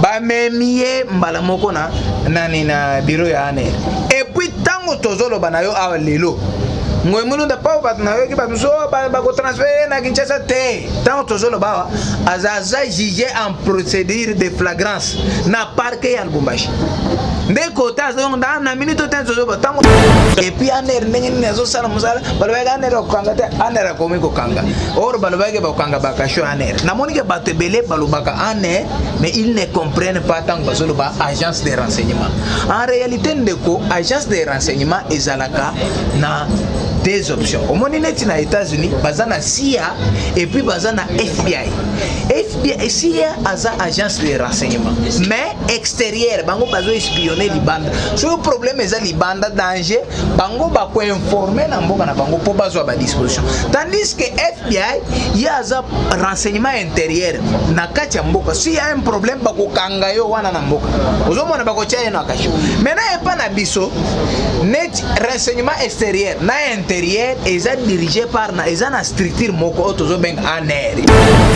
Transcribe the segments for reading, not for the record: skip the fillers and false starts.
ba memie mbala moko na nani na bureau ya ANR et puis tango tozolo banayo awa lelo ngoy mulunda pa ba na yo ki ba biso ba ko transférer na Kinshasa te tango tozolo ba azaza jugé en procédure de flagrance na parquet ya Lubumbashi ndé côté azo na minute temps tozolo tango et puis ANR ndenge ni azo sala musala balobega ANR okanga te ANR akomi ko kanga or balobega ba kanga ba kasho ANR na moni ke bato belé balobaka ANR mais ils ne comprennent pas tango bazolo ba agence de renseignement en réalité ndeko agence de renseignement ezalaka na des options. Au moins, aux États-Unis, bazana CIA et puis bazana FBI. FBI, CIA a une agence de renseignement. Mais extérieur, bango bazo espionner les bandes. Sur le problème est les bandes danger, bango ba ko informer na mboka na bango pour bazo à disposition. Tandis que FBI, il y a un renseignement intérieur. Na kacha mboka, s'il y a un problème, bako kanga yo wana na mboka. Ozomona bako tia na kacho. Maintenant, il y a pas na biso net renseignement extérieur na intérieur et ça dirigé par na ezana structure moko tozo beng ANR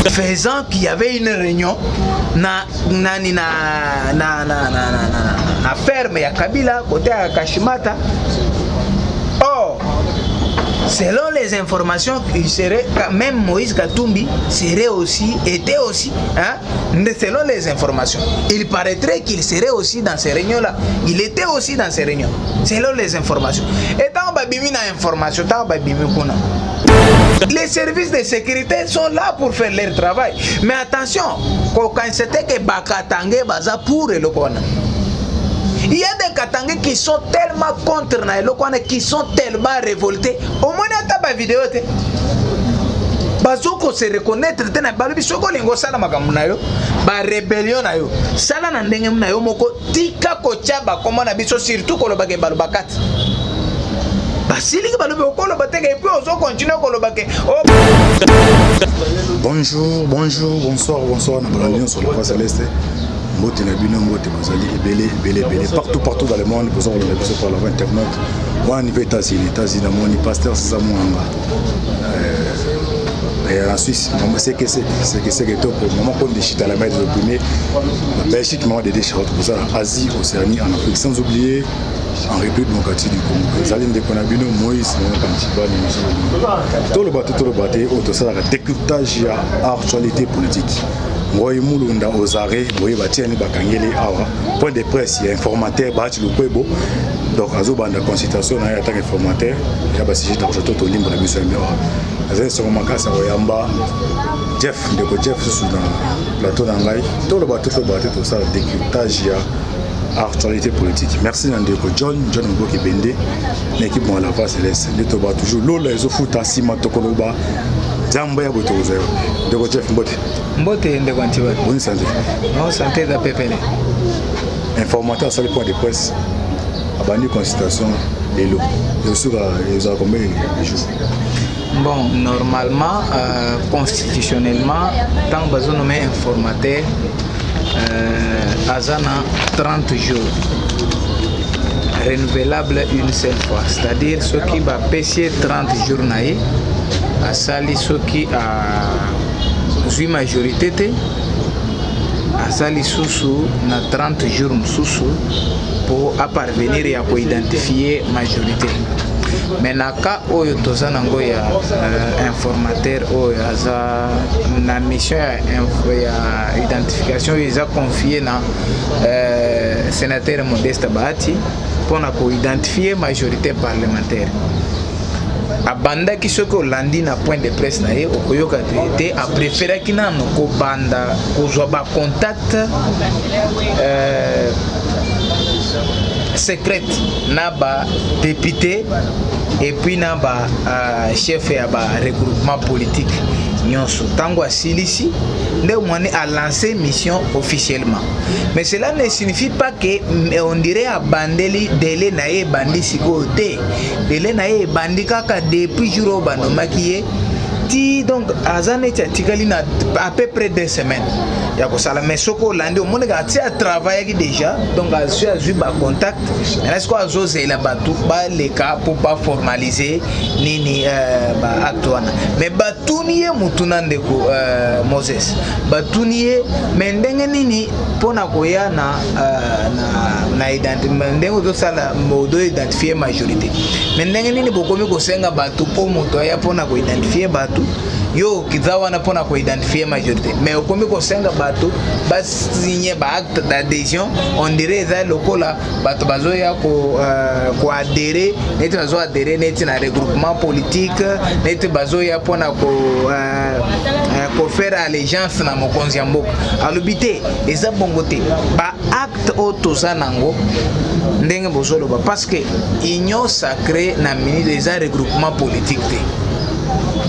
faisant qu'il y avait une réunion na ferme ya Kabila côté à Kashimata. Oh, selon les informations, il serait même Moïse Katumbi était aussi, hein, selon les informations, il paraîtrait qu'il serait aussi dans ces réunions-là. Il était aussi dans ces réunions, selon les informations. Et tant babimi na information, tant babimi kuna. Les services de sécurité sont là pour faire leur travail. Mais attention, quand c'était que Bakatangé baza pour le Kona. Il y a des Katangais qui sont tellement contre Naïlokwane, qui sont tellement révoltés. Au moins, il y a des vidéos. Bazoko se reconnaître tena balubi soko lingo sala makamunayo ba rébellion nayo sala na ndenge munayo moko tika ko chaba koma na biso surtout ko lobake balubakat basili ke balubi okolo bateke et puis ozo continuer ko lobake. Bonjour, bonsoir na balalion sur la face céleste. Mbote na bino mbote bazali belé partout dans le monde pour savoir le besoin par la internet. Moi niveau États-Unis na moni pasteur ça mwanga. Et en Suisse, c'est que top. Maman compte des chutes à la main de l'opprimé. Belgique, maman des déchets pour ça. Asie, Océanie, en Afrique, sans oublier en République démocratique du Congo. Zaline de Konabino, Moïse, tout le bâté, autour ça, le décryptage et actualité politique. Moi, Moulunda aux arrêts, moi, Batiani Bakangeli, point de presse, il y a informateur, Bati Lukwebo. Donc, à Zobanda consultation, il y a un informateur, il y a un sujet d'argent au limbe de la mission. Sur Makasa Wayamba, Jeff sous le plateau d'Angaï, tout le bateau tout ça, décryptage et actualité politique. Merci Nandeko John Mboki Bende, l'équipe de la face céleste. Les toba toujours l'eau, les foot à Sima Tokoloba, Zambaya Botozo. Ndeko Jeff Mbote. Mbote Ndeko Antiwa. Bonne santé. Bonne santé de PPL. Informateur sur le point de presse, abandonné consultation et l'eau. Et sur les combien de jours. Bon, normalement, constitutionnellement, tant que vous nommez informateur, Azana 30 jours, renouvelable une seule fois. C'est-à-dire ceux qui va passer 30 jours, à sali ceux qui a 8 majorité, à sali sous na 30 jours pour parvenir à identifier majorité. Mais na cas où toza nango ya informateur ou na mission ya identification ils a confié na sénateur Modeste Bahati pour na ko identifier majorité parlementaire. Abanda ki soko landi na point de presse na ye okoyoka te a préféré kina no ko banda ko zo ba contact secrète na ba député et puis na ba chef ya ba regroupement politique nyonso tango asilisi nde mwani a lancé mission officiellement, mais cela ne signifie pas que on dirait abandeli délai na ye bandi siko te délai na ye bandi kaka depuis jour banomaki ye ti donc azane ti tikali na à peu près 2 semaines ya ko sala mais soko landi o mona ga ti a travailler ki déjà donc a su ba contact mais est-ce que azo zela batu ba le cas pour pas formaliser nini ba acte wana mais batuniye mutuna ndeko Moses batuniye mais ndenge nini pona koya na identité ndenge zo sala modo identifier majorité mais ndenge nini bokomi ko senga batu po moto ya pona ko identifier batu yo kizawa na pona ko identifier majorité mais okomi ko senga batu ba signer ba acte d'adhésion on dirait ça lokola batu bazoya ko adhérer neti bazo adhérer neti na regroupement politique neti bazoya pona ko faire allégeance na mokonzi ya mboka alobité eza bongo te ba acte otoza nango ndenge bozolo ba parce que union sacrée na mini des regroupement politique te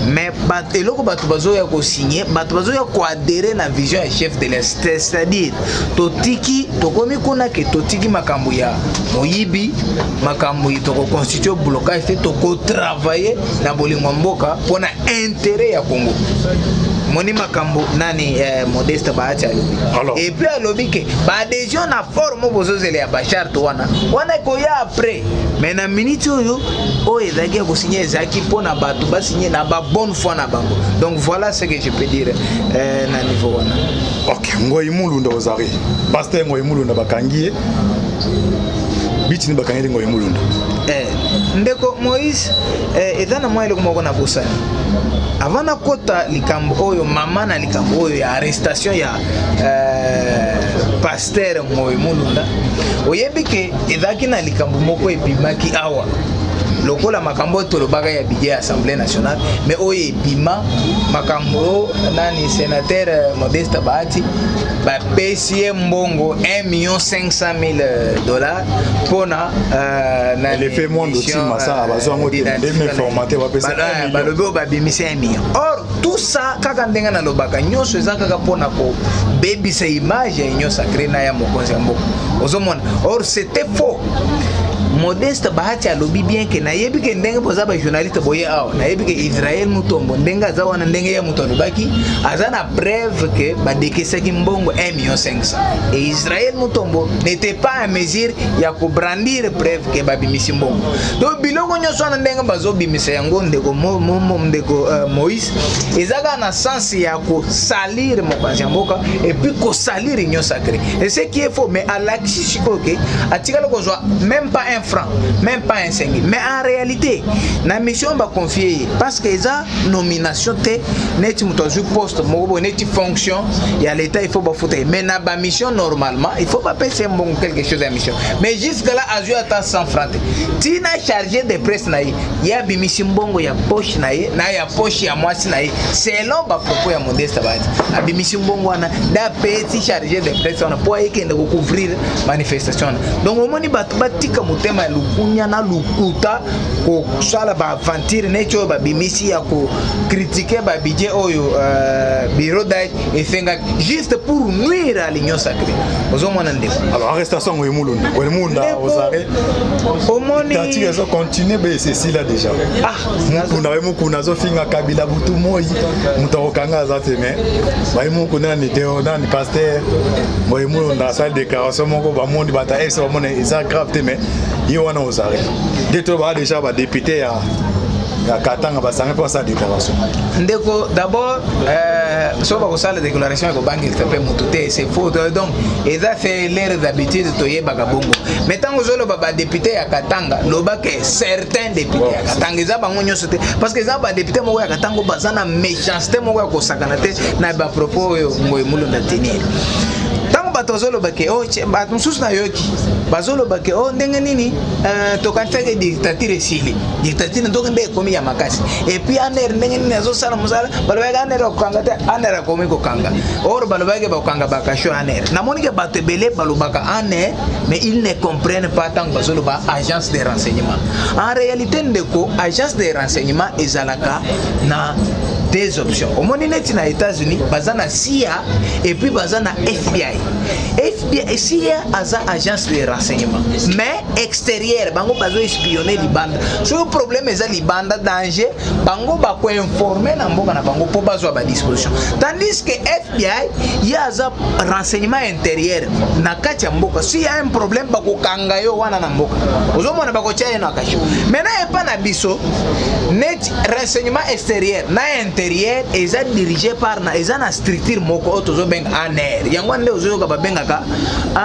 mais eloko bato bazoya ko signer bato bazoya ko adhérer na vision ya chef de l'État c'est-à-dire totiki tokomi kuna ke totiki makambo ya moyibi makambo yi toko constituer blocage te toko travailler na bolingo mboka pona intérêt ya Congo moni makambo nani Modeste Bahati alobi et puis alobi ke ba adhésion na forme bozozele ya Bachar to wana ko ya après mais na minute oyo ezaki ko signer ezaki pona bato ba signer na ba bonne foi na bango donc voilà ce que je peux dire na niveau wana. OK ngoyi mulunda ozari pasteur ngoyi mulunda bakangiye bitini bakangiye ngoyi mulunda ndeko Moïse ezana mwaile kumoko na bosani avant na kota likambo oyo mama na likambo oyo ya arrestation ya pasteur ngoyi mulunda oyebike ezaki na likambo moko ebimaki awa lokola makambo tolobaka ya budget Assemblée nationale mais oyo ebima makambo nani sénateur Modeste Bahati ba pesi mbongo $1,500,000 pona na l'effet monde aussi massa bazongo de formaté ba pesa balobo ba bimisa $1 million. Or tout ça kaka ndenga na lobaka nyoso ezaka kaka pona ko baby sa image ya union sacrée na ya mokonzi ya mboka ozomona or c'était faux. Modeste Bahati alobi bien que nayebi ke ndenge boza ba journaliste boye awa nayebi ke Israël Mutombo ndenge azawa na ndenge ya muto alobaki azana preuve que ba dekesaki mbongo $1,500,000 et Israël Mutombo n'était pas à mesure ya ko brandir preuve que ba bimisi mbongo donc biloko nyoso na ndenge bazo bimisa yango ndeko ndeko Moïse ezaka na sens ya ko salir mokonzi ya mboka et puis ko salir union sacrée et ce qui est faux mais à l'axi chikoke atikala ko zwa même pas un franc, même pas un 5 000. Mais en réalité, la mission va confier parce que ça nomination te net mutozu poste mobo net fonction il y a l'état il faut pas foutre mais na ba mission normalement il faut pas payer bon quelque chose à mission mais jusque là azu ata 100 francs tina chargé de presse na ya bimisi mbongo ya poche na ya poche ya mwasi na selon ba propos ya Modeste Bahati abimisi mbongo wana da petit chargé de presse on pour yekende ko couvrir manifestation donc au moni batika mutema lukunya na lukuta ko sala ba aventure necho ba bimisi ya ko critiquer ba budget oyo bureau d'aide et fenga juste pour nuire à l'union sacrée ozomona ndeko alors arrestation ngoyi mulunda ozare omoni tati zo continuer ba ceci là déjà mukuna zo finga kabila butu moyi mutokanga za teme ba mukuna ni teo ni pasteur ngoyi mulunda salle déclaration moko ba mondi bata ex ba mona isa grave teme yo wana ozare deto ba déjà ba député ya Katanga basanga pour sa déclaration. Ndeko d'abord so ba ko sala déclaration ko bangi tepe mututé c'est faux donc et ça fait l'air d'habitude to yeba ka bongo. Mais tango zolo ba député ya Katanga loba que certains députés ya Katanga za bango nyoso te parce que za ba député moko ya Katanga bazana méchanceté moko ya ko sakana te na ba propos ngoyi mulunda tenir. Batozolo bake batmususu na yoki bazolo bake ndenge nini tokanfeke dictature sili dictature ndo nde komi ya makasi et puis aner ndenge nini azo sala musala balobaka aner okanga te aner komi ko kanga or balobaka ba kanga bakasho aner na monike batebele balobaka aner mais ils ne comprennent pas tant bazolo ba agence de renseignement en réalité ndeko agence de renseignement ezalaka na deux options. Au monde net na États-Unis, bazana CIA et puis bazana FBI. FBI CIA aza agence de renseignement, mais extérieur bango bazo espionner libanda. So le problème est libanda danger, bango ba ko informer na mboka na bango po bazo ba disposition. Tandis que FBI ya aza renseignement intérieur na kati ya mboka. Si y a un problème ba ko kanga yo wana na mboka. Ozomona ba ko tia na kasho. Maintenant e pa na biso net renseignement extérieur na intérieur eza dirigé par na eza na structure moko otozo benga ANR. Yango nde ozo ka ba benga ka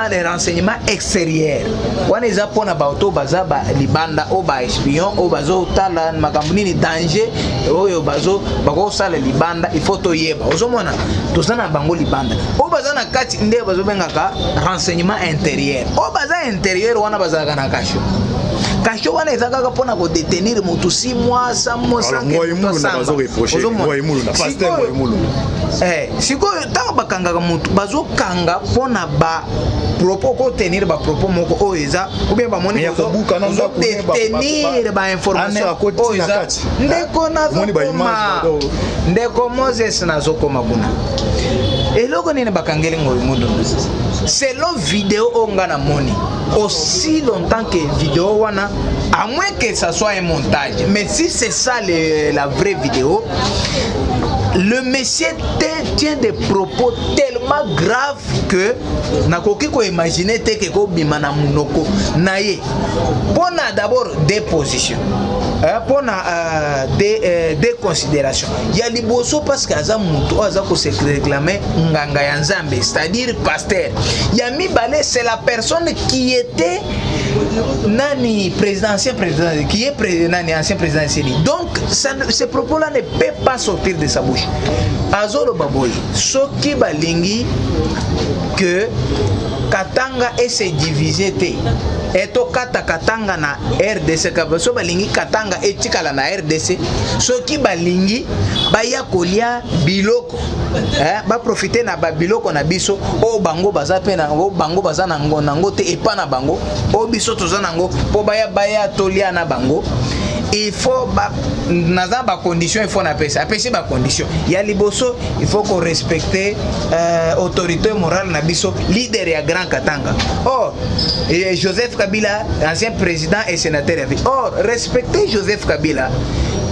les renseignements extérieurs. Wana eza pona ba auto baza ba libanda o ba espion o bazo tala makambo nini danger oyo bazo bako sala libanda il faut to yeba. Ozomona to sana bango libanda. O baza na kati nde bazo benga ka renseignement intérieur. O baza intérieur wana baza kana kasho. Kasho wana ezaka ka pona ko détenir mutu 6 mois, 100 mois, 100 siko tango bakanga ka mutu bazo kanga pona ba propos ko tenir ba propos moko o eza ou bien ba moni ko détenir ba information o eza ndeko na ndeko Moses na zokoma kuna eloko nini bakangeli ngoyi mundu selon vidéo onga na moni aussi longtemps que vidéo wana à moins que ça soit un montage, mais si c'est ça la vraie vidéo, le monsieur tient des propos tellement graves que nakoki ko imaginer te ke ko bimana munoko naye pona d'abord des positions des considérations. Il y a liboso parce que aza muto aza ko se réclamer nganga ya nzambe, c'est-à-dire pasteur. Yami Balé c'est la personne qui était nani ancien président qui est ancien président de Série. Donc ces propos là ne peuvent pas sortir de sa bouche. Azolo baboy soki balingi que Katanga essaie diviser te eto kata Katanga na RDC kabaso balingi Katanga etikala na RDC soki balingi baya kolia biloko ba profiter na ba biloko na biso o bango baza pe na o bango baza na ngo te epa na bango o biso toza nango po baya tolia na bango. Il faut naza ba condition il faut na pesa ba condition ya liboso il faut qu'on respecte autorité morale na biso leader ya Grand Katanga. Or Joseph Kabila ancien président et sénateur or respecter Joseph Kabila,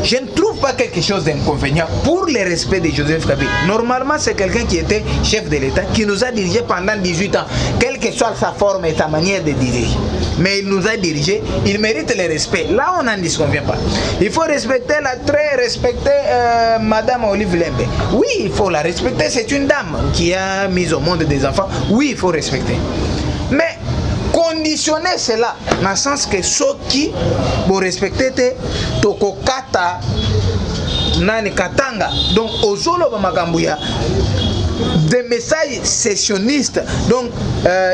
je ne trouve pas quelque chose d'inconvénient pour le respect de Joseph Kabila. Normalement, c'est quelqu'un qui était chef de l'État, qui nous a dirigé pendant 18 ans, quelle que soit sa forme et sa manière de diriger. Mais il nous a dirigé, il mérite le respect. Là, on n'en disconvient pas. Il faut respecter Madame Olive Lembe. Oui, il faut la respecter, c'est une dame qui a mis au monde des enfants. Oui, il faut respecter. Mais conditionner cela dans le sens que ceux qui vont respecter toko kata nani Katanga donc ozolo ba makambuya des messages sessionnistes donc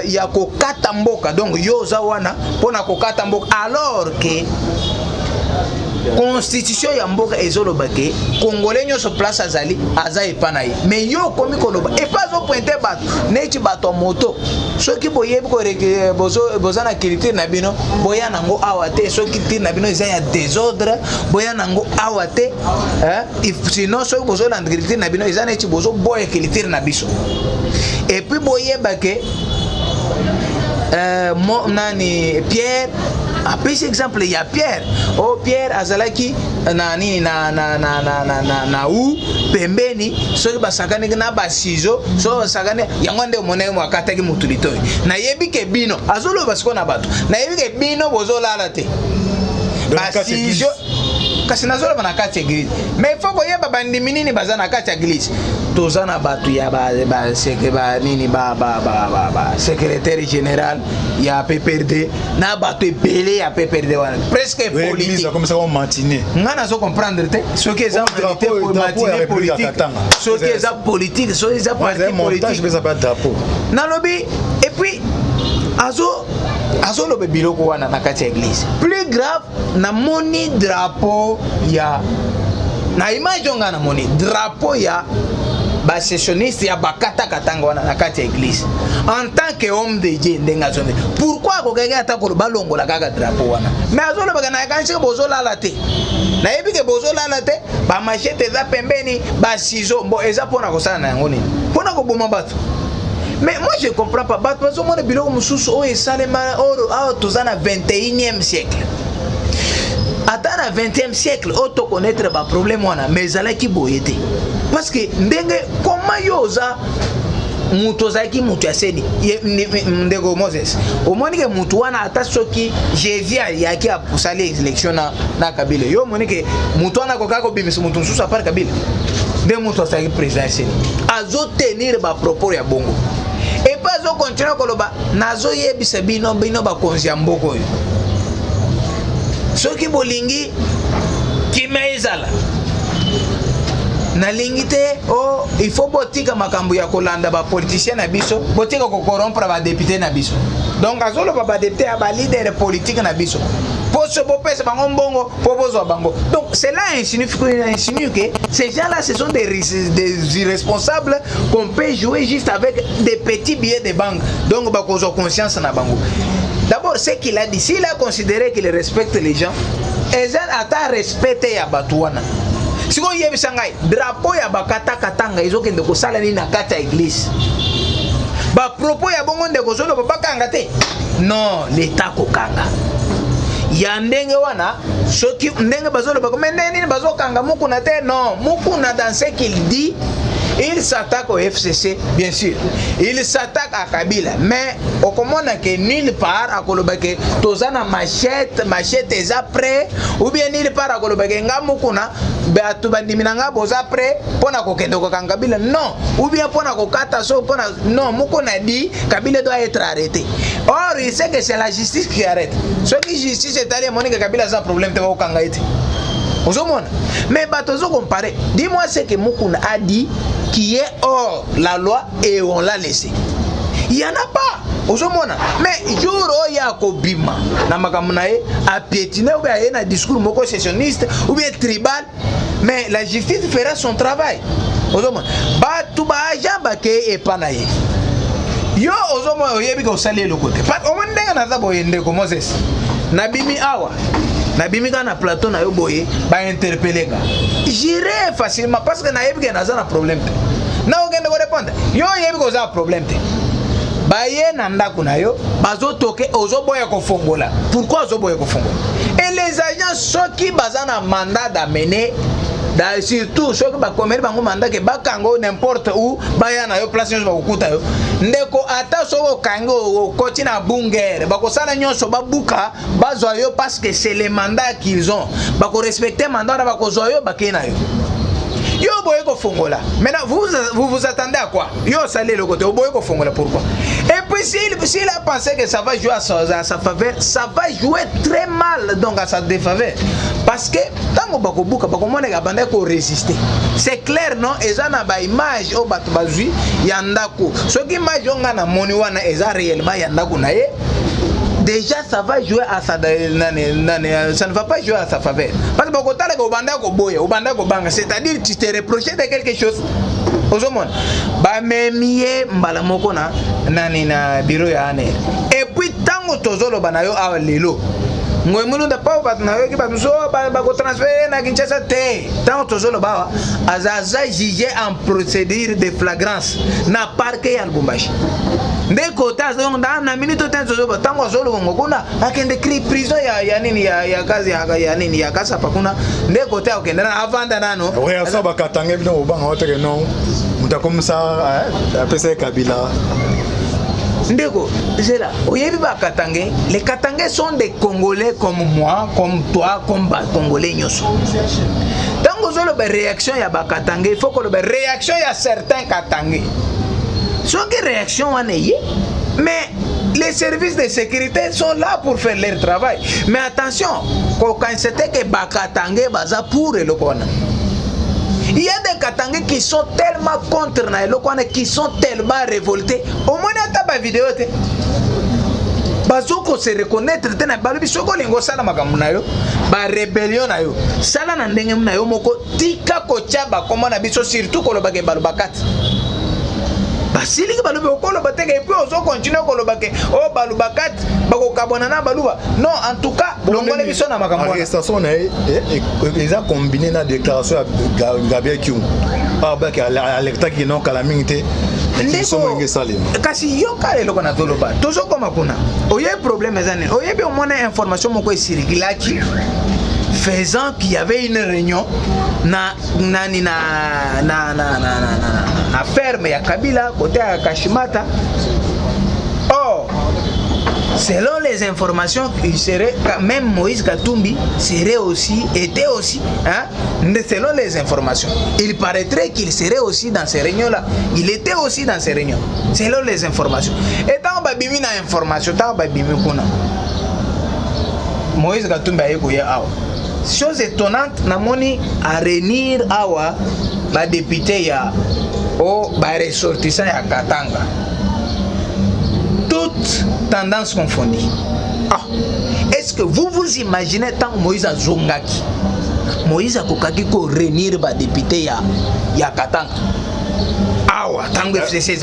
ya ko kata mboka donc yoza wana pona ko kata mboka alors que constitution ya mboka ezoloba ke congolais nyoso place azali aza epana ye mais yo komi koloba et pas au pointer bato neti bato moto soki boyebi ko boza na culture na bino boya nango awate soki tir na bino eza ya désordre boya nango awate sinon soki bozo na culture na bino eza neti bozo boya culture na biso et puis boyeba ke nani Pierre après cet exemple il y a Pierre Pierre azalaki nani na u pembeni soki basakani na basizo so sakani yango nde monene mwakataki mutulito na yebi ke bino azolo basiko na bato na yebi ke bino bozolala te basizo kasi nazolo bana kati église mais faut que yeba bandi minini bazana kati église tozana batu ya ba nini secrétaire général ya PPRD na batu belé ya PPRD wana presque politique comme ça on matinée ngana zo comprendre te ce qui est en politique ce qui est en politique ce qui est en politique mais ça pas drapeau na lobby et puis azo lobe biloko wana na kati église plus grave na moni drapeau ya na image nga na moni drapeau ya sessionniste ya bakata katanga wana na kati ya église en tant que homme de Dieu ndenga zone pourquoi ko kaka ata ko balongola kaka drapeau wana mais azolo baka na kanchi bozo lala te na yebi ke bozo lala te ba machete za pembeni ba ciseaux mbo eza pona ko sala na yango nini pona ko boma bato. Mais moi je comprends pas bato bazo mona biloko mususu o esalema oro a tozana 21e siècle. Ata na 20e siècle auto connaître ba problème wana mais zalaki boyete parce que ndenge comment yoza mutu ozalaki mutu ya seni ndeko Moses omoni ke mutu wana ata soki Jésus yaki apusali élection na Kabila yo omoni ke mutu wana koka kobimisa mutu mususu apart Kabila nde mutu azalaki président seni azotenir ba propos ya bongo et pas azo continuer koloba nazoyebisa bino bakonzi ya mboka oyo soki bolingi kima ezala nalingi te oh il faut botika makambo ya kolanda ba politicien na biso botika ko corrompre ba député na biso donc azolo ba député ba leader politique na biso poso bopesa bango mbongo popozo bango donc cela insinue que ces gens-là ce sont des irresponsables qu'on peut jouer juste avec des petits billets de banque donc ba kozo conscience na bango. D'abord, ce qu'il a dit, s'il a considéré qu'il respecte les gens, ils ont respecté ya batuana. Si vous avez vu drapeau ya bakata katanga, ils ont kende ko sala ni na kata église. Ba propos ya bongo ndeko solo ba kanga te. Non, l'état ko kanga. Ya ndenge wana, soki ndenge bazolo ba komende ni bazo kanga muku na te non, muku na dans ce qu'il dit. Il s'attaque au FCC, bien sûr. Il s'attaque à Kabila. Mais au commande que nulle part à Kolobake, Tozana machette est après, ou bien nulle part à Kolobake, Ngamukuna, Beatubandimanga boza après, Pona Kokendo Kabila. Non. Ou bien Pona Kokata so, Pona. Non, Mukuna dit Kabila doit être arrêté. Or, il sait que c'est la justice qui arrête. Ce qui justice est allé, Monica Kabila a un problème de Kangaïti. Mais Batozo comparé, dis-moi ce que Mukuna a dit qui est hors la loi et on l'a laissé. Il n'y en a pas. Mais jour où il y a Kobima, à piétiner ou bien un discours moko sessionniste ou bien tribal, mais la justice fera son travail. Batu ba jamba ke epanaye. Yo ozomo oyebi ko sali le côté. Pas au moins ndenga na boyende ko Moses. Nabimi awa. Nabimi kana plateau na yo boye ba interpeller ka. J'irai facilement parce que na yebi ke na za na problème. Na ogende ko répondre. Yo yebi ko za problème te. Ba ye na ndako na yo bazo toke ozo boye ko fongola. Pourquoi ozo boye ko fongola? Et les agents ceux qui bazana mandat d'amener surtout ceux qui ba commettre bango mandat ke bakango n'importe où baya na yo place nyonso bakukuta yo ndeko ata soko kango koti na bungere bako sala nyonso babuka bazwa yo parce que c'est les mandats qu'ils ont bako respecter mandat na bako zwa yo bakena yo yo boye ko fongola. Maintenant vous attendez à quoi? Yo salé le côté boye ko fongola pourquoi? Et puis s'il a pensé que ça va jouer à sa faveur, ça va jouer très mal donc à sa défaveur. Parce que tant bako buka bako mona ga banda ko résister. C'est clair non? Eza na ba image o batu bazui yandako. Ce qui image on na moni wana eza réellement yandako na ye. Déjà ça va jouer à sa ça ne va pas jouer à sa faveur. Parce que beaucoup de banda ko boye, o banda ko banga, c'est-à-dire tu te reproches de quelque chose. Ozomon ba memie mbala moko na nani na bureau ya ane. Et puis tango tozolo banayo a lelo. Ngoy mulu da pa ba na yo ki ba so ba ko transférer na Kinshasa te. Tango tozolo ba azaza jugé en procédure de flagrance na parquet ya Lubumbashi. Ndeko tazo na minute tenzo zo tango zolo ngokuna akende cri prison ya nini ya kazi ya nini ya kasa pakuna ndeko ta okenda na avanda nano ouais ça ba katange bino obanga otere non mutakomsa apesa Kabila ndeko c'est là oyebi ba katange les katangais sont des Congolais comme moi comme toi comme ba Congolais nyoso tango zolo ba réaction ya ba katange il faut que le réaction ya certains katangais. Ce qui réaction mais les services de sécurité sont là pour faire leur travail. Mais attention, quand c'était que Bakatangé baza pour le Kona. Il y a des Katangé qui sont tellement contre le Kona, qui sont tellement révoltés. Au moins, il y a une vidéo. bazoko se reconnaître tena balobi soko lingo sala makambo na yo ba rébellion na yo sala na ndenge na yo moko tika kocha ba koma na biso surtout koloba ke balobakati basili ke balobi okoloba teke et puis ozo continuer koloba ke o balobakati bakokabona na baluba non en tout cas longole biso na makambo arrestation na ils ont combiné na déclaration Gabriel Kyung pa ba ke alerta ki non kala mingite kasi yo kale loko na toloba tozo koma kuna oye problème ezane oye bi omona information moko esirikilaki faisant qu'il y avait une réunion na ferme ya Kabila côté à Kashimata. Or selon les informations, il serait même Moïse Katumbi était aussi, hein, selon les informations, il paraîtrait qu'il serait aussi dans ces réunions-là. Il était aussi dans ces réunions, selon les informations. Et tant babimi na information, tant babimi kuna Moïse Katumbi ayekoya awa. Chose étonnante, namoni à réunir awa ba député ya ba ressortissant ya Katanga. Toutes tendances confondues. Ah, est-ce que vous vous imaginez tant Moïse a zongaki? Moïse a kokaki ko réunir ba député ya Katanga. Awa, tango FCC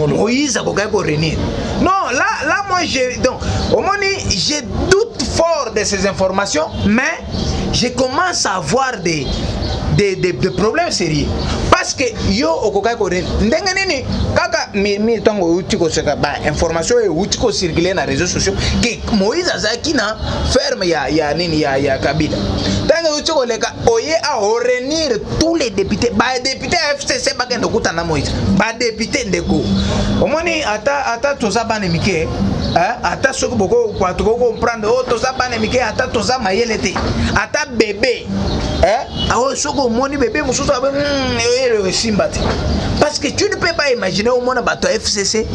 Moïse a kokaki ko réunir. Non, là moi j'ai donc au moins j'ai doute fort de ces informations, mais je commence à avoir des problèmes sérieux parce que yo okokai ko ndenge nini kaka mi tango utiko seka ba information e utiko circuler na réseaux sociaux que Moïse azaki na ferme ya nini ya Kabila tango utiko leka oye a réunir tous les députés ba député FCC ba kendo kutana Moïse ba député ndeko omoni ata toza bana mike ata soko boko kwa to comprendre o toza bana mike ata toza mayele te ata bébé awo soko moni bébé mususu abe simbati parce que tu ne peux pas imaginer au monde bato FCC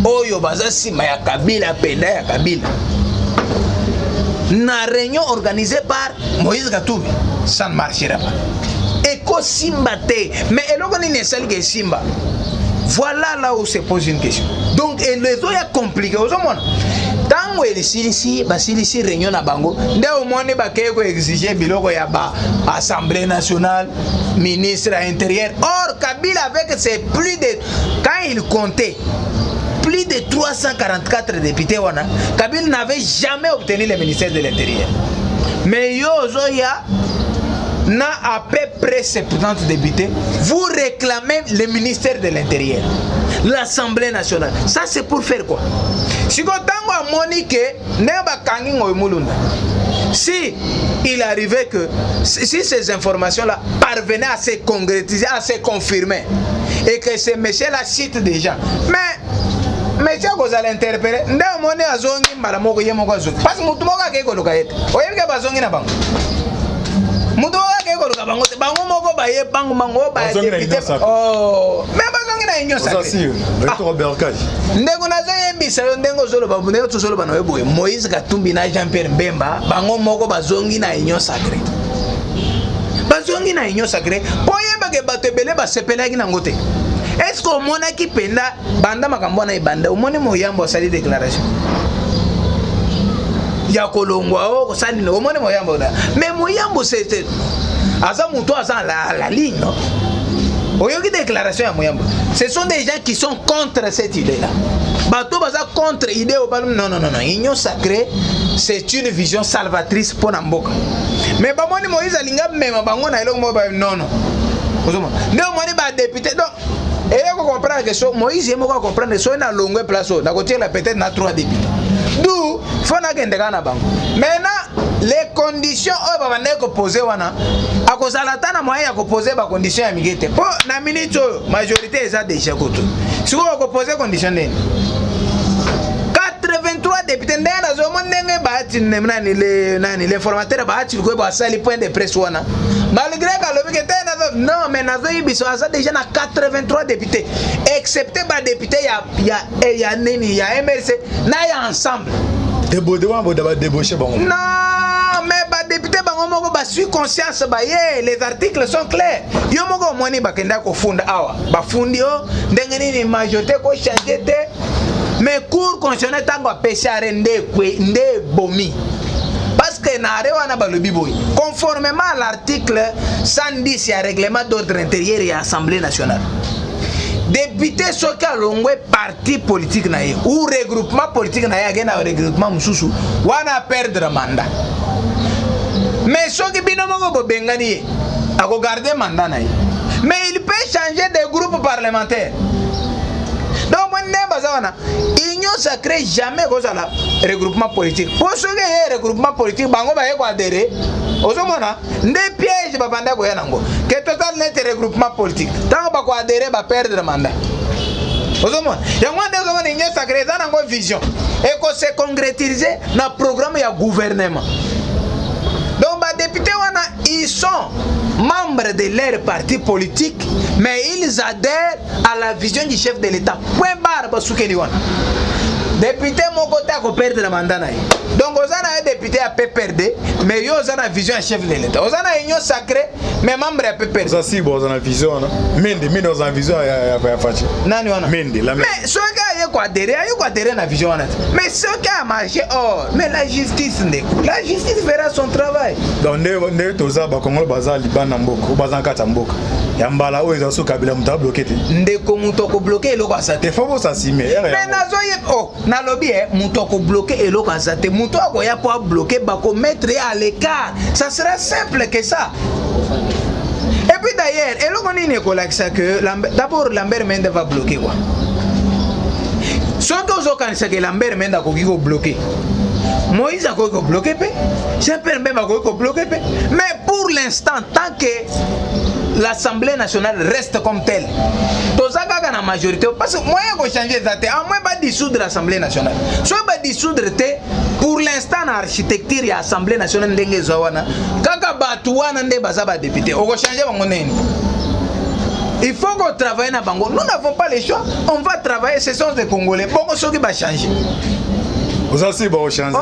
oyo baza sima ya Kabila penda ya Kabila na réunion organisée par Moïse Katumbi, ça ne marchera pas. Eko simbate mais eloko ni nesali ke simba. Voilà là où se pose une question. Donc les autres est compliqué aux hommes. Tango ici basilisi réunion na bango nde omoni bakeye ko exiger biloko ya ba assemblée nationale ministre intérieur. Or Kabila avec ses plus de quand il comptait plus de 344 députés wana Kabila n'avait jamais obtenu le ministère de l'intérieur. Mais yo zoya na à peu près 70 députés, vous réclamez le ministère de l'Intérieur, l'Assemblée nationale. Ça c'est pour faire quoi? Si il arrivait que si ces informations-là parvenaient à se concrétiser, à se confirmer, et que ces messieurs-là citent des gens, mais tiens vous allez interpeller, parce que bango moko baye bango député oh mais bazongi na union sacrée ndeko nazo yebisa yo ndengo zolo ba ndeko tozolo bana weboye Moïse Katumbi na Jean-Pierre Mbemba bango moko bazongi na union sacrée po yeba ke bato ebele basepelaki nango te. Est-ce que mona ki penda banda makambo na ibanda umone Moyambo asali déclaration ya kolongwa o kosani no omone Moyambo da mais Moyambo c'est aza muto aza la ligne non oyoki déclaration ya Moyambo ce sont des gens qui sont contre cette idée là bato baza contre idée au balum non union sacrée c'est une vision salvatrice pour Namboka mais bamoni Moïse alinga mema bango na eloko mo ba non ozoma ndio moni ba député donc et il faut comprendre que so Moïse il faut comprendre que so na longue place na côté la peut-être na 3 députés. D'où faut na kende kana bango. Maintenant les conditions o ba ndeko poser wana akozala tana moyen ya ko poser ba condition ya migete. Po na minute majorité eza déjà koto. Si ko poser condition nene 83 députés ndena zo mondenge baati nani les formateurs baati ko ba sali point de presse wana. Malgré que le député non mais nazo yibiso asa déjà na 83 députés excepté ba député ya neni ya MRC na ya ensemble débauché bango non mais ba député bango moko ba suis conscience ba les articles sont clairs yo moko moni bakenda ko funda awa ba fundi o ndenge nini majorité ko changer te mais cour constitutionnel tango apesare nde bomi parce que na rewana balobi boy conformément à l'article 110 ya règlement d'ordre intérieur et assemblée nationale député soki alongwe parti politique na ye ou regroupement politique na ye agenda regroupement mususu wana perdre mandat mais soki bino moko bobengani ye ako garder mandat na ye mais il peut changer de groupe parlementaire. Donc moi union sacrée jamais kozala regroupement politique. Pour ceux qui ont regroupement politique bango ba ko adhérer. Ozomona nde piège ba banda ko yanango. Que total net regroupement politique. Tant ba ko adhérer ba perdre mandat. Ozomona yango nde ozomona union sacrée za nango vision et ko se concrétiser na programme ya gouvernement. Donc les députés ils sont membres de leur parti politique, mais ils adhèrent à la vision du chef de l'État. Point barre, député mon côté à perdre le mandat. Donc vous avez un député à perdre, mais vous avez la vision du chef de l'État. Vous avez une union sacrée, mais membre à perdre. Vous avez une vision, Mende, vous avez une vision à Mende, mais ceux qui ont adhéré à la vision. Mais ceux qui ont marché, mais la justice fera son travail. Donc vous avez Congo Baza Liban Mboko, Baza Kata Mboko. Yambala o ezo Kabila muta bloqué. Ndeko mutoko bloqué eloko asate. Faut ça simer. Mais nazoye na lobby mutoko bloqué eloko asate. Mutoko ya pour bloquer bako mettre à l'écart. Ça sera simple que ça. Et puis d'ailleurs, eloko nini ko ça que d'abord Lambert Mende va bloquer quoi. Soit que okanisa que Lambert Mende ko kiko bloquer. Moïse a bloqué, Jean-Pierre Mbemba a bloqué, mais pour l'instant, tant que l'Assemblée nationale reste comme telle, dans la majorité, parce que moi, je vais changer ça, moi, je vais dissoudre l'Assemblée nationale. Soit je vais dissoudre, pour l'instant, l'architecture de l'Assemblée nationale, quand je vais député, je vais changer mon nom. Il faut qu'on travaille dans Bango. Nous n'avons pas le choix. On va travailler, ce sont des Congolais. Beaucoup de choses qui vont changer. Vous aussi va changer,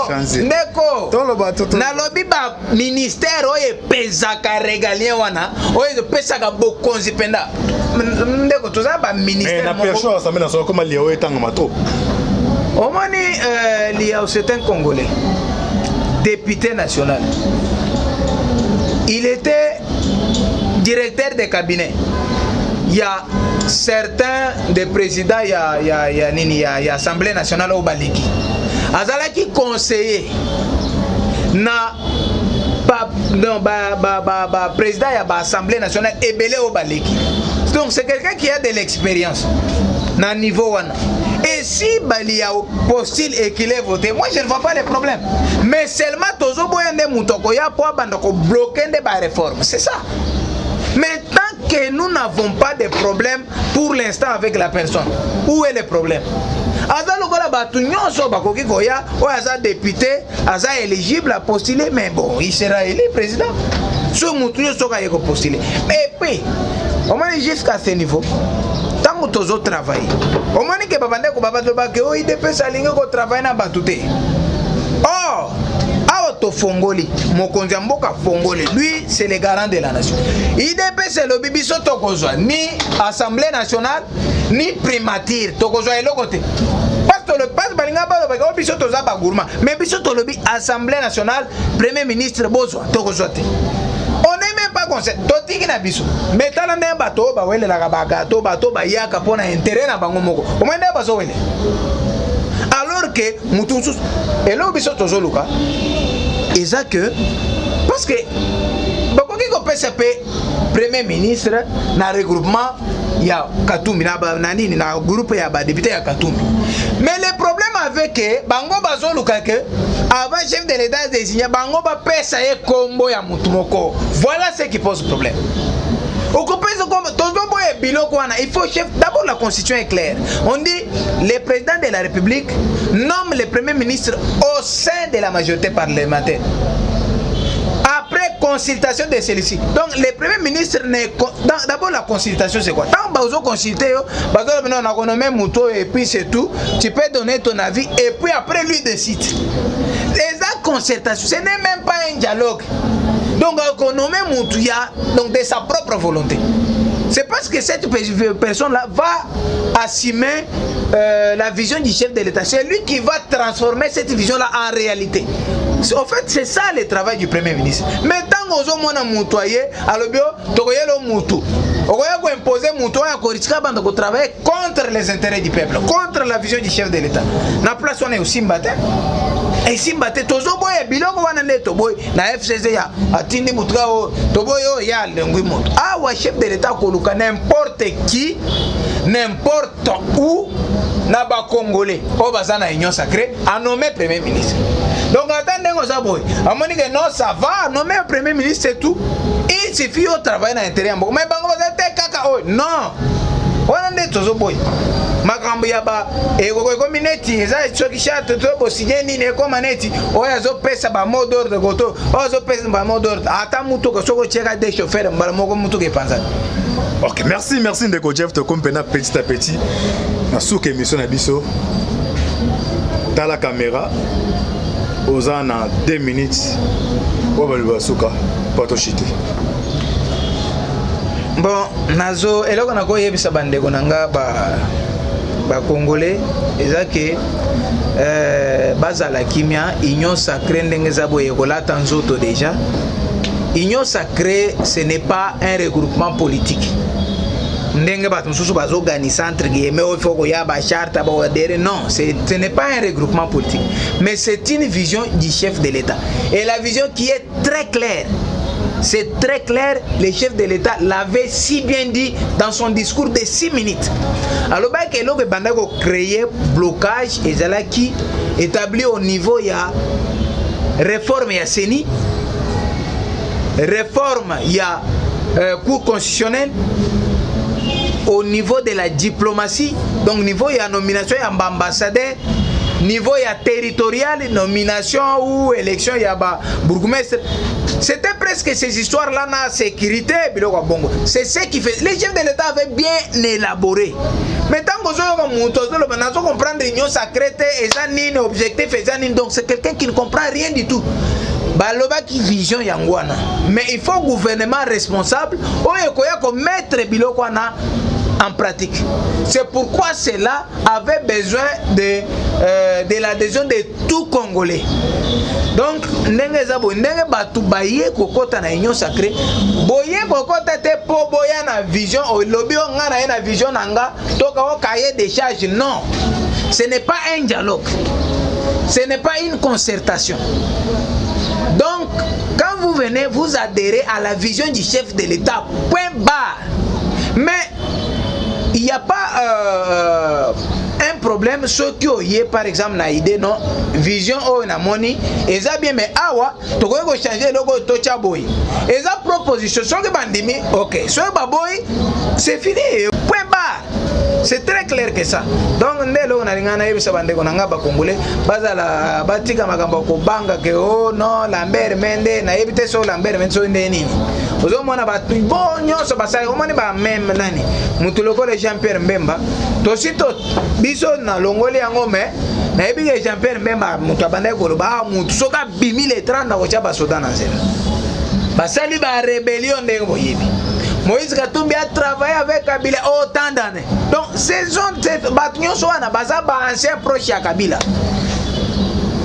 changer. Neko. Na lobby ba ministère oye pesaka régalien wana, oye pesaka bokonzi penda. Ndeko toza ba ministère. Mais na personne ça mena so comme lié etanga mato. Omoni lié au certain Congolais, député national. Il était directeur de cabinet. Il y a certains des présidents, il y a Assemblée nationale au Baliki. Azalaki conseiller na président de l'Assemblée nationale Ebele au Baliki. Donc c'est quelqu'un qui a de l'expérience na niveau wana. Et si Balia postule et qu'il est voté, moi je ne vois pas les problèmes. Mais seulement tozo boyande mutoko ya po bandako bloquer des réformes, c'est ça. Mais tant que nous n'avons pas de problème pour l'instant avec la personne, où est le problème? Aza lokola batu nyonso bakoki koya, o aza député, aza éligible à postuler, mais bon, il sera élu président. Ce mutu nyonso ka yeko postuler. Mais puis, on m'a dit jusqu'à ce niveau, tant que tozo travailler, on m'a dit que babande ko babato ba ke o IDP salinga ko travailler na batute. Oh, Aoto Fongoli, Mokonzi Mboka Fongoli, lui c'est le garant de la nation. IDP c'est le bibiso tokozwa, ni Assemblée nationale, ni primature, tokozwa et le côté. Parce que le passe balinga ba ba biso toza ba gourma, mais biso to lobi Assemblée nationale, Premier ministre Bozwa, tokozwa te. On n'est même pas conseil, totiki na biso. Mais tala ne bato ba wele la baga, to bato ba yaka pona intérêt na bango moko. O mende ba zo wele. Alors que mutusus et là biso tozo luka. Et ça que parce que bakoki ko PCP premier ministre na regroupement ya Katumbi na nini na groupe ya ba député ya Katumbi. Mais le problème avec bango bazo luka que avant chef de l'État désigné bango ba pesa ye kombo ya mutu moko. Voilà ce qui pose problème. Il faut chef. D'abord, la constitution est claire. On dit le président de la République nomme le premier ministre au sein de la majorité parlementaire. Après consultation de celui-ci. Donc, le premier ministre n'est. D'abord, la consultation, c'est quoi? Tant que vous consultez, on a nommé Mouto et puis c'est tout. Tu peux donner ton avis et puis après, lui décide. Les concertations, ce n'est même pas un dialogue. Donc, on nomme Moutouya donc de sa propre volonté. C'est parce que cette personne-là va assumer la vision du chef de l'État. C'est lui qui va transformer cette vision-là en réalité. En fait, c'est ça le travail du Premier ministre. Mais tant que vous avez moutoyé, alors bien, vous avez le moutou. Vous avez imposé moutou à Koriska pour travailler contre les intérêts du peuple, contre la vision du chef de l'État. La place on est aussi mbaté. Et si mbaté, tozo boy, biloko wana neto boy, na FCC ya, atindi mutra o, toboy o ya lengui moto. Ah ouais, chef de l'État koluka n'importe qui, n'importe où, na ba Congolais, au bazana union sacrée, a nommé Premier ministre. Donc attendez ça boy. À mon que non ça va, nommer un Premier ministre c'est tout. Il suffit au travail dans l'intérieur. Mais bango ça te kaka oh non. On est tous boy. Makambo ya ba ko community za choki chat to bo signé ni ne ko maneti o ya zo pesa ba mot d'ordre goto o zo pesa ba mot d'ordre ata mutu ko soko cheka des chauffeurs mbala moko mutu ke panza. OK, merci Ndeko Jeff to compena petit à petit. Na souk émission na biso. Dans la caméra aux en 2 minutes. On va le souka pas chité. Bon, nazo eloko na ko yebisa bandeko nanga ba Congolais ezake bazala kimia union sacrée ndenge za boye kolata nzoto déjà. Union sacrée ce n'est pas un regroupement politique. Ndenge bato mususu bazorganiser entre guillemets il faut qu'il y a ba charte ba adhérer non, ce n'est pas un regroupement politique mais c'est une vision du chef de l'État et la vision qui est très claire. C'est très clair, le chef de l'État l'avait si bien dit dans son discours de 6 minutes. Alors, il y a créé blocage et qui établi au niveau il y a réforme, il y a CENI, réforme, il y a cour constitutionnelle, au niveau de la diplomatie, donc niveau il y a nomination, il y a ambassadeur, niveau il y a territorial, nomination ou élection, il y a bourgmestre. C'était presque ces histoires-là dans la sécurité. C'est ce qui fait. Les chefs de l'État avaient bien élaboré. Mais tant que vous comprenez l'union sacrée et ça ni objectif donc c'est quelqu'un qui ne comprend rien du tout. Baloba qui vision yangwana. Mais il faut un gouvernement responsable ou mettre biloko en pratique. C'est pourquoi cela avait besoin de l'adhésion de tout Congolais. Donc, ndenge za bo ndenge batu baye kokota na union sacrée, boye kokota te po boya na vision o lobby nga na vision nanga toka o cahier des charges non. Ce n'est pas un dialogue. Ce n'est pas une concertation. Donc, quand vous venez, vous adhérez à la vision du chef de l'État. Point barre. Mais il n'y a pas un problème ceux qui ont par exemple na idée non vision o na moni et ça bien mais awa to ko changer logo to chaboy et ça proposition so que bandimi OK so baboy c'est fini point barre. C'est très clair que ça. Donc ndelo na lingana yebisa bandeko nanga ba Congolais bazala batika makambo ko banga ke oh non Lambert Mende na yebite so Lambert Mende so ndeni ozo mona ba bonyo so basali o moni ba même nani mutu lokole Jean-Pierre Mbemba to sito biso na longoli yango me na yebike Jean-Pierre Mbemba mutu abandai ko ba mutu soka 2030 na ko chaba soda na zela basali ba rébellion ndenge boyebi Moïse Katumbi a travaillé avec Kabila autant d'années. Donc, ces zones, anciens proches à Kabila.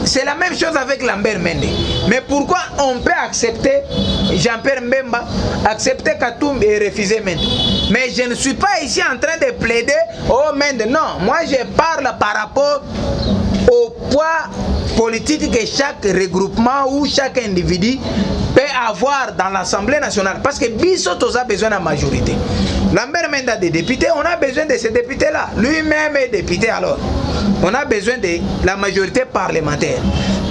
C'est la même chose avec Lambert Mende. Mais pourquoi on peut accepter Jean-Pierre Mbemba, accepter Katumbi et refuser Mende? Mais je ne suis pas ici en train de plaider au Mende. Non, moi je parle par rapport au poids politique que chaque regroupement ou chaque individu peut avoir dans l'Assemblée nationale. Parce que Bissot a besoin de la majorité. Lambert Mende a des députés, on a besoin de ces députés-là. Lui-même est député alors. On a besoin de la majorité parlementaire.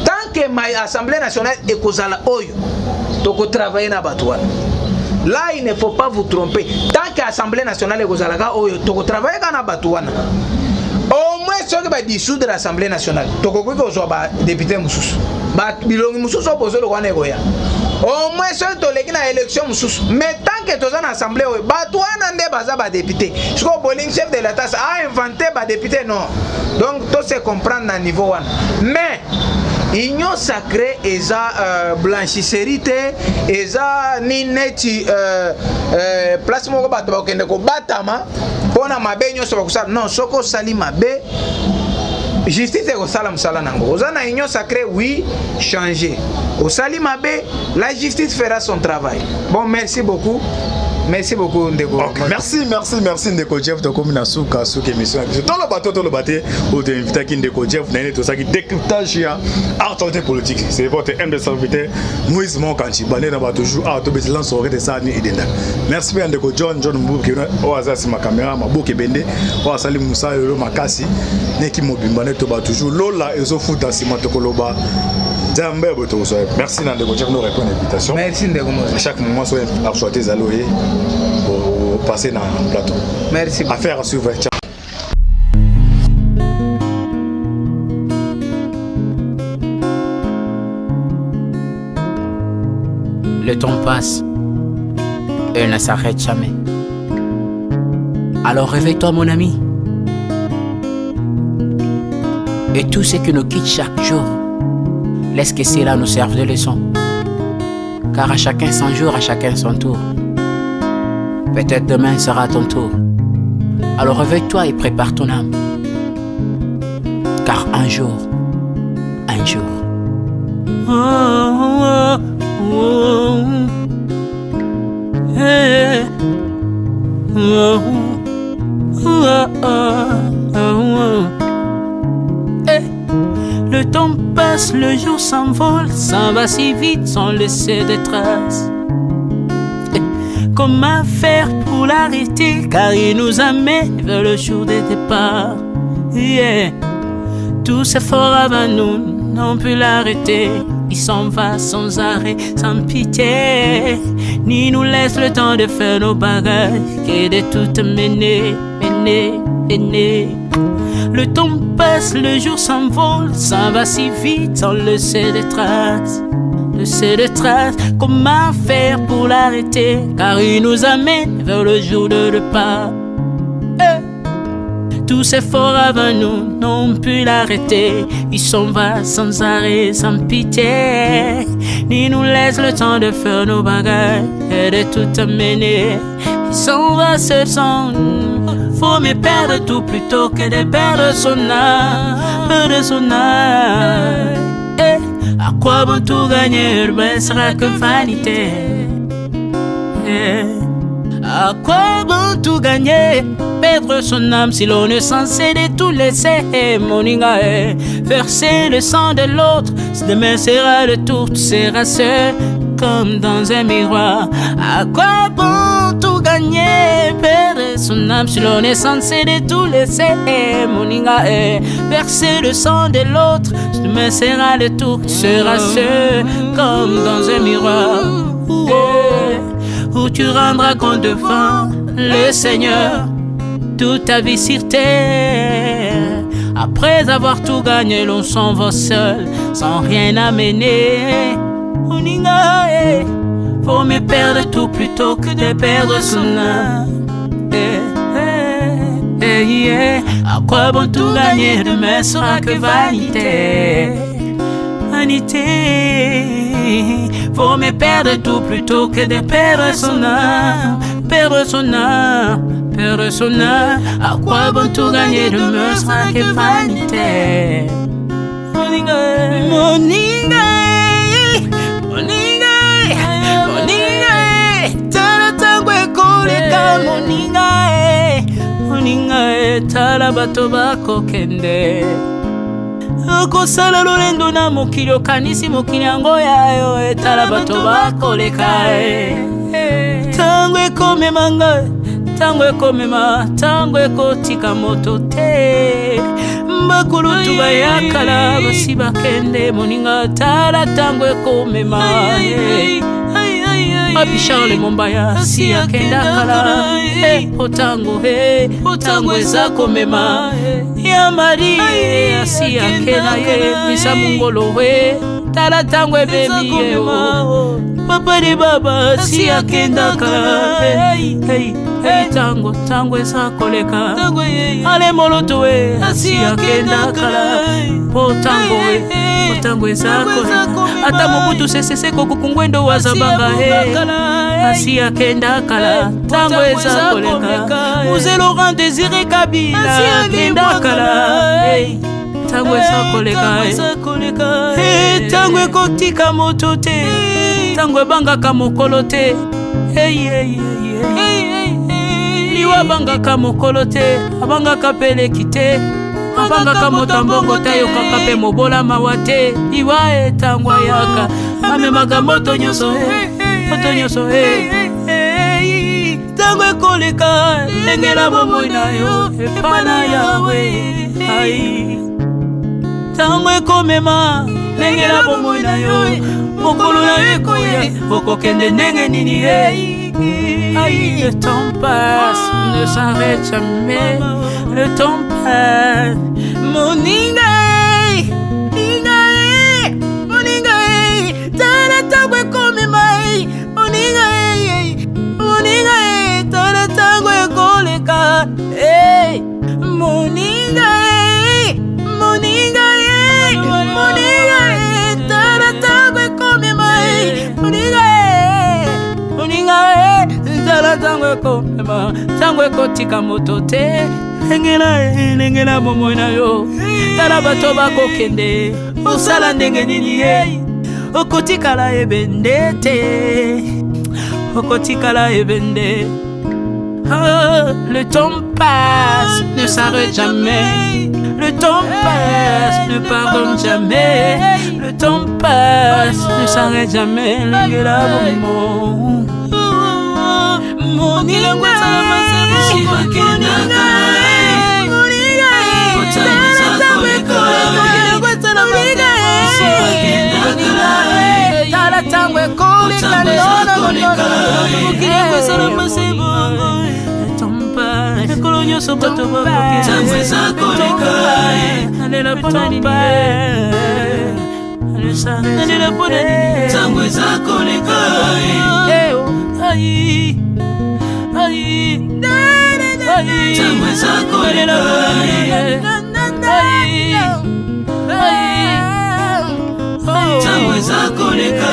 Tant que l'Assemblée nationale est causale, donc on travaille dans Batouane. Là, il ne faut pas vous tromper. Tant que l'Assemblée nationale est causale, donc on travaille dans Batouane. Au moins, ceux qui vont dissoudre l'Assemblée nationale, donc on va député Moussous. Au moins, ceux qui ont l'élection Moussous. Mais tant que tu es en assemblée, Batouane n'est député. Je crois que le chef de l'État a inventé des députés, non. Donc, tout se comprend à niveau 1. Mais, union sacrée eza blanchisserie te eza ni neti place moko bato bakende ko batama pona mabe nyonso bakusala non soko sali mabe justice est au salam salanango. Aux ana union sacrée, oui, changer. Au salim mabe, la justice fera son travail. Bon, merci beaucoup. Merci beaucoup, Ndeko. Okay. Merci, Ndeko Jeff. Tu as comme une souka émission. Dans le bateau, où tu invité à Ndeko Jeff, tout ça qui décryptage et actualité politique. C'est votre humble serviteur, Moïse Monkanchi. Bané n'a pas toujours à tout bézilan sur les ça ni idenda. Merci bien Ndeko John Mbou qui est au hasard sur ma caméra, ma boucle bende, au Salim Moussa et le Makasi, Neki Mobimbané to ba toujours. Lola et Zofou dans Simato Koloba. Merci Ndeko Jeff de répondre à l'invitation. Merci Ndeko Moussa. À chaque moment, soit actualité zaloé. Pour passer dans le plateau. Merci. Affaire à suivre. Ciao. Le temps passe et ne s'arrête jamais. Alors réveille-toi mon ami. Et tout ce qui nous quitte chaque jour, laisse que cela nous serve de leçon. Car à chacun son jour, à chacun son tour. Peut-être demain sera ton tour. Alors réveille-toi et prépare ton âme. Car un jour. Le temps passe, le jour s'envole, s'en va si vite sans laisser de traces. Comment faire pour l'arrêter, car il nous amène vers le jour de départ. Tous efforts avant nous n'ont pu l'arrêter. Il s'en va sans arrêt, sans pitié, ni nous laisse le temps de faire nos bagages, et de tout mener. Le temps passe, le jour s'envole, s'en va si vite sans laisser de traces. Comment faire pour l'arrêter, car il nous amène vers le jour de départ. Tous ces efforts avant nous n'ont pu l'arrêter. Il s'en va sans arrêt, sans pitié, ni nous laisse le temps de faire nos bagages et de tout amener. Il s'en va seul sans nous. Faut me perdre tout plutôt que de perdre son âme, À quoi bon tout gagner, ben sera que vanité. À quoi bon tout gagner, perdre son âme si l'on est censé de tout laisser. Moninga, verser le sang de l'autre, si demain sera le tour, tu seras seul comme dans un miroir. À quoi bon tout gagner, perdre son âme si l'on est censé de tout laisser. Moninga, verser le sang de l'autre, si demain sera le tour, tu seras seul comme dans un miroir. Où tu rendras compte devant le Seigneur toute ta vie sur terre. Après avoir tout gagné, l'on s'en va seul, sans rien amener. Faut me perdre tout plutôt que de perdre son âme. À quoi bon tout gagner, demain sera que vanité. Faut me perdre tout plutôt que de perdre son âme. Perdre son âme. À quoi bon tout gagner, demain sera que vanité. Moninga, tala tangwe koleka. Moninga, tala bato bako kende. Kosala lolendo na mokili okanisi mokili yango yayo, etala bato bakoleka. Tango ekomema ngai, tango ekomema, tango ekotika moto te. Bakulutu bayakala basi bakende. Moninga, tala tango ekomema. Papi Charles Mombaya si akenda kala. Otango eza komema. Ya Maria si akenda misa mungolo tala tango ebebi. Papa de baba si akenda kala. hey tango eza koleka ale moloto we asi akenda kala po tango eza koleka ata mobutu sesese kokukungwendo wazabanga asi akenda kala tango eza koleka Mzee Laurent Désiré Kabila akenda kala tango eza koleka tango ekotika moto te tango ebangaka mokolo te liwa bangaka mokolo te abangaka peleki te abangaka moto mbongo te ayokaka mpe mobola mawa te liwa tango ayaka amemaka moto nyonso tango ekoleka engela bomoi na yo epana yawe tango ekomema engela bomoi na yo mokolo na yo ekoya okokende ndenge nini le temps passe ne s'arrête jamais le temps passe moninga tala tango ekomema moninga tala tango ekoleka moninga tala tango ekomema tala tango ekomema tango ekotika moto te engela bomoi na yo tala bato bakokende osala ndenge nini okotikala ebende te okotikala ebende le temps passe ne s'arrête jamais le temps passe ne pardonne jamais le temps passe ne s'arrête jamais lengela bomo moninga tala tango ekoleka ekolo nyonso bato bakoki nalela mpona nini nalela mpona nini tango eza koleka tango eza koleka tango eza koleka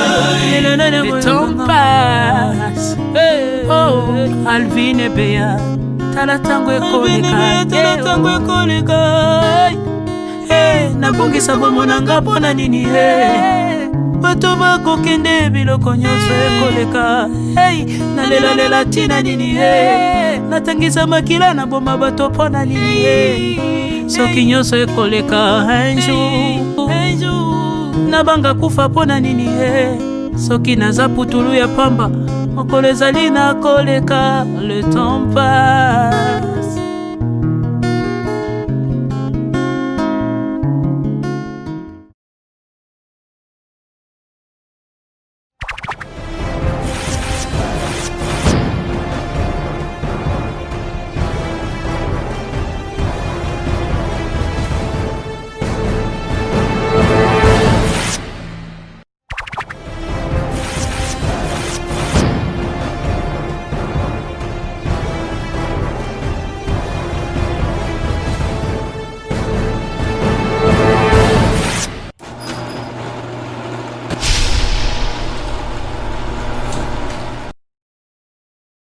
le temps passe Alvin et Béa tala tango ekoleka nabongisa bomonanga mpona nini bato bakokende biloko nyonso ekoleka nalelalela ntina nini natangisa makila na boma bato mpona nini soki nyonso ekoleka un jour nabanga kufa mpona nini soki naza putulu ya pamba mokolo ezali na koleka le temps passe